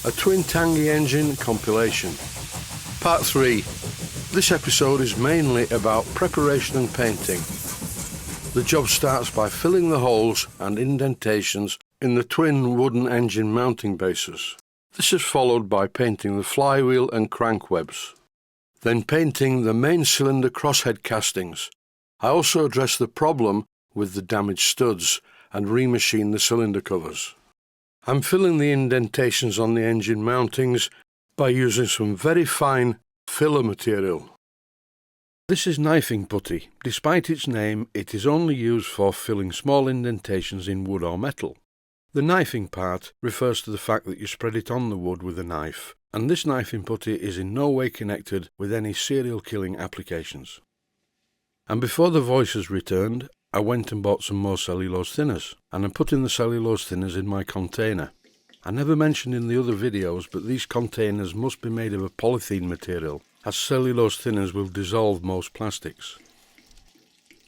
a twin Tangye engine compilation. Part 3. This episode is mainly about preparation and painting. The job starts by filling the holes and indentations in the twin wooden engine mounting bases. This is followed by painting the flywheel and crank webs. Then painting the main cylinder crosshead castings. I also address the problem with the damaged studs and remachine the cylinder covers. I'm filling the indentations on the engine mountings by using some very fine filler material. This is knifing putty. Despite its name, it is only used for filling small indentations in wood or metal. The knifing part refers to the fact that you spread it on the wood with a knife, and this knifing putty is in no way connected with any serial killing applications. And before the voices returned, I went and bought some more cellulose thinners, and I'm putting the cellulose thinners in my container. I never mentioned in the other videos, but these containers must be made of a polythene material, as cellulose thinners will dissolve most plastics.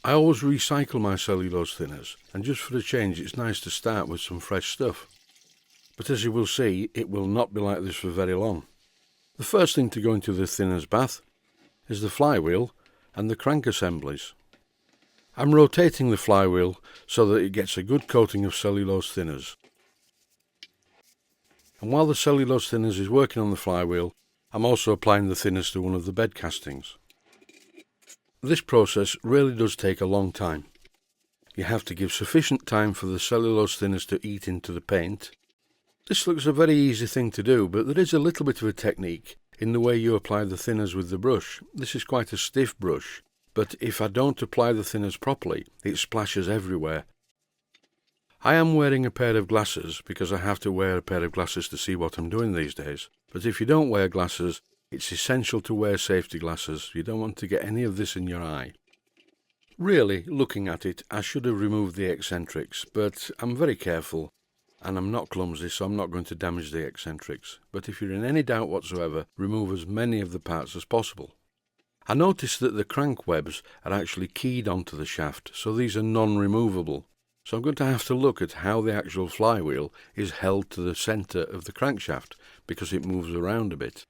I always recycle my cellulose thinners, and just for a change it's nice to start with some fresh stuff. But as you will see, it will not be like this for very long. The first thing to go into the thinners bath is the flywheel and the crank assemblies. I'm rotating the flywheel so that it gets a good coating of cellulose thinners. And while the cellulose thinners is working on the flywheel, I'm also applying the thinners to one of the bed castings. This process really does take a long time. You have to give sufficient time for the cellulose thinners to eat into the paint. This looks a very easy thing to do, but there is a little bit of a technique in the way you apply the thinners with the brush. This is quite a stiff brush, but if I don't apply the thinners properly, it splashes everywhere. I am wearing a pair of glasses because I have to wear a pair of glasses to see what I'm doing these days. But if you don't wear glasses, it's essential to wear safety glasses. You don't want to get any of this in your eye. Really, looking at it, I should have removed the eccentrics, but I'm very careful, and I'm not clumsy, so I'm not going to damage the eccentrics. But if you're in any doubt whatsoever, remove as many of the parts as possible. I noticed that the crank webs are actually keyed onto the shaft, so these are non-removable. So I'm going to have to look at how the actual flywheel is held to the centre of the crankshaft, because it moves around a bit.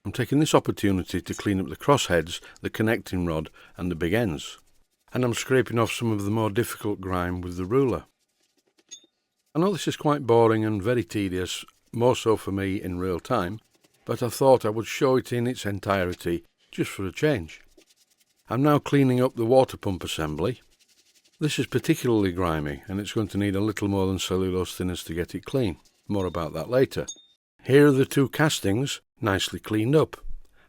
I'm taking this opportunity to clean up the crossheads, the connecting rod and the big ends. And I'm scraping off some of the more difficult grime with the ruler. I know this is quite boring and very tedious, more so for me in real time, but I thought I would show it in its entirety just for a change. I'm now cleaning up the water pump assembly. This is particularly grimy, and it's going to need a little more than cellulose thinners to get it clean. More about that later. Here are the two castings, nicely cleaned up.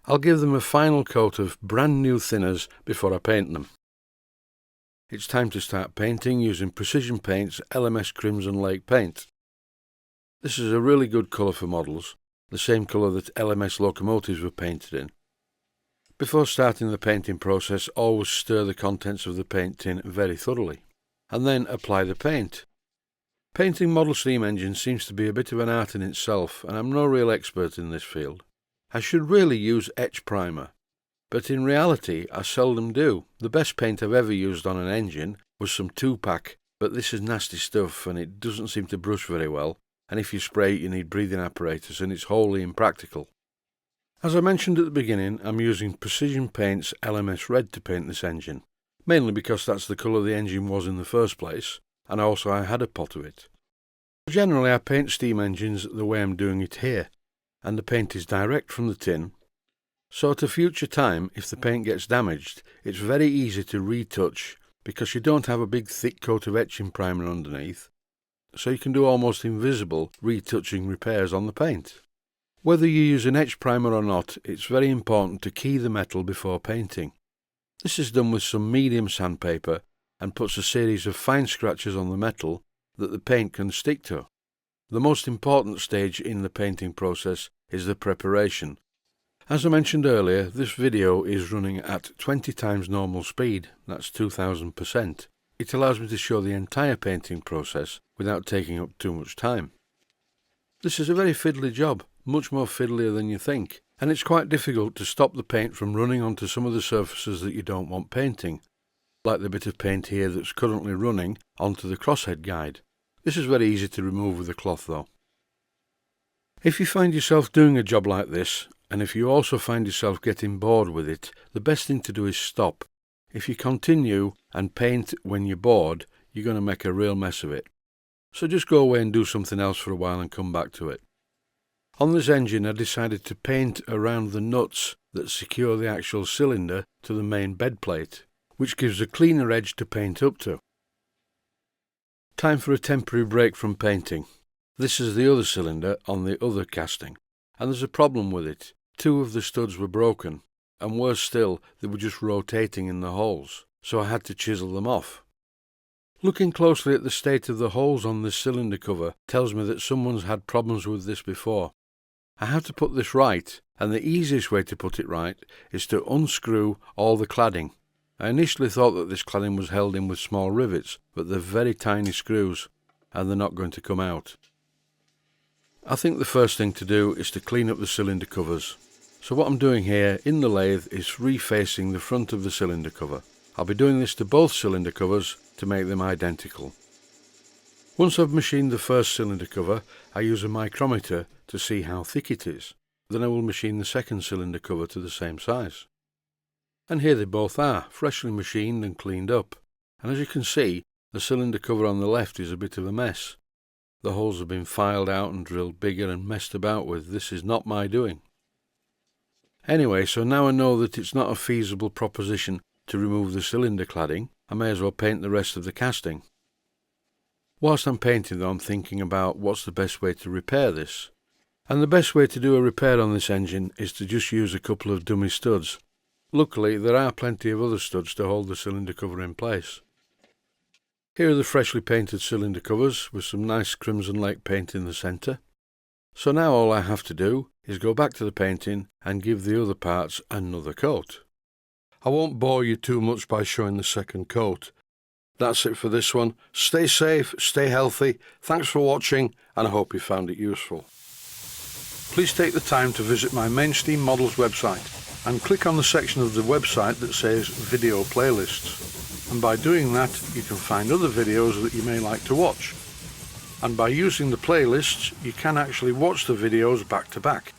I'll give them a final coat of brand new thinners before I paint them. It's time to start painting using Precision Paint's LMS Crimson Lake paint. This is a really good colour for models, the same colour that LMS locomotives were painted in. Before starting the painting process, always stir the contents of the paint tin very thoroughly, and then apply the paint. Painting model steam engines seems to be a bit of an art in itself, and I'm no real expert in this field. I should really use etch primer, but in reality I seldom do. The best paint I've ever used on an engine was some 2-pack, but this is nasty stuff and it doesn't seem to brush very well, and if you spray it you need breathing apparatus and it's wholly impractical. As I mentioned at the beginning, I'm using Precision Paint's LMS Red to paint this engine, mainly because that's the colour the engine was in the first place, and also I had a pot of it. Generally I paint steam engines the way I'm doing it here, and the paint is direct from the tin, so at a future time, if the paint gets damaged, it's very easy to retouch because you don't have a big thick coat of etching primer underneath, so you can do almost invisible retouching repairs on the paint. Whether you use an etch primer or not, it's very important to key the metal before painting. This is done with some medium sandpaper and puts a series of fine scratches on the metal that the paint can stick to. The most important stage in the painting process is the preparation. As I mentioned earlier, this video is running at 20 times normal speed, that's 2000%. It allows me to show the entire painting process without taking up too much time. This is a very fiddly job, much more fiddlier than you think, and it's quite difficult to stop the paint from running onto some of the surfaces that you don't want painting, like the bit of paint here that's currently running onto the crosshead guide. This is very easy to remove with a cloth though. If you find yourself doing a job like this, and if you also find yourself getting bored with it, the best thing to do is stop. If you continue and paint when you're bored, you're going to make a real mess of it. So just go away and do something else for a while and come back to it. On this engine I decided to paint around the nuts that secure the actual cylinder to the main bed plate, which gives a cleaner edge to paint up to. Time for a temporary break from painting. This is the other cylinder on the other casting, and there's a problem with it. 2 of the studs were broken, and worse still, they were just rotating in the holes, so I had to chisel them off. Looking closely at the state of the holes on this cylinder cover tells me that someone's had problems with this before. I have to put this right, and the easiest way to put it right is to unscrew all the cladding. I initially thought that this cladding was held in with small rivets, but they're very tiny screws, and they're not going to come out. I think the first thing to do is to clean up the cylinder covers. So what I'm doing here in the lathe is refacing the front of the cylinder cover. I'll be doing this to both cylinder covers to make them identical. Once I've machined the first cylinder cover, I use a micrometer to see how thick it is. Then I will machine the second cylinder cover to the same size. And here they both are, freshly machined and cleaned up. And as you can see, the cylinder cover on the left is a bit of a mess. The holes have been filed out and drilled bigger and messed about with. This is not my doing. Anyway, so now I know that it's not a feasible proposition to remove the cylinder cladding. I may as well paint the rest of the casting. Whilst I'm painting though, I'm thinking about what's the best way to repair this. And the best way to do a repair on this engine is to just use a couple of dummy studs. Luckily, there are plenty of other studs to hold the cylinder cover in place. Here are the freshly painted cylinder covers with some nice Crimson Lake paint in the centre. So now all I have to do is go back to the painting and give the other parts another coat. I won't bore you too much by showing the second coat. That's it for this one. Stay safe, stay healthy. Thanks for watching, and I hope you found it useful. Please take the time to visit my Mainsteam Models website and click on the section of the website that says Video Playlists. And by doing that, you can find other videos that you may like to watch. And by using the playlists, you can actually watch the videos back to back.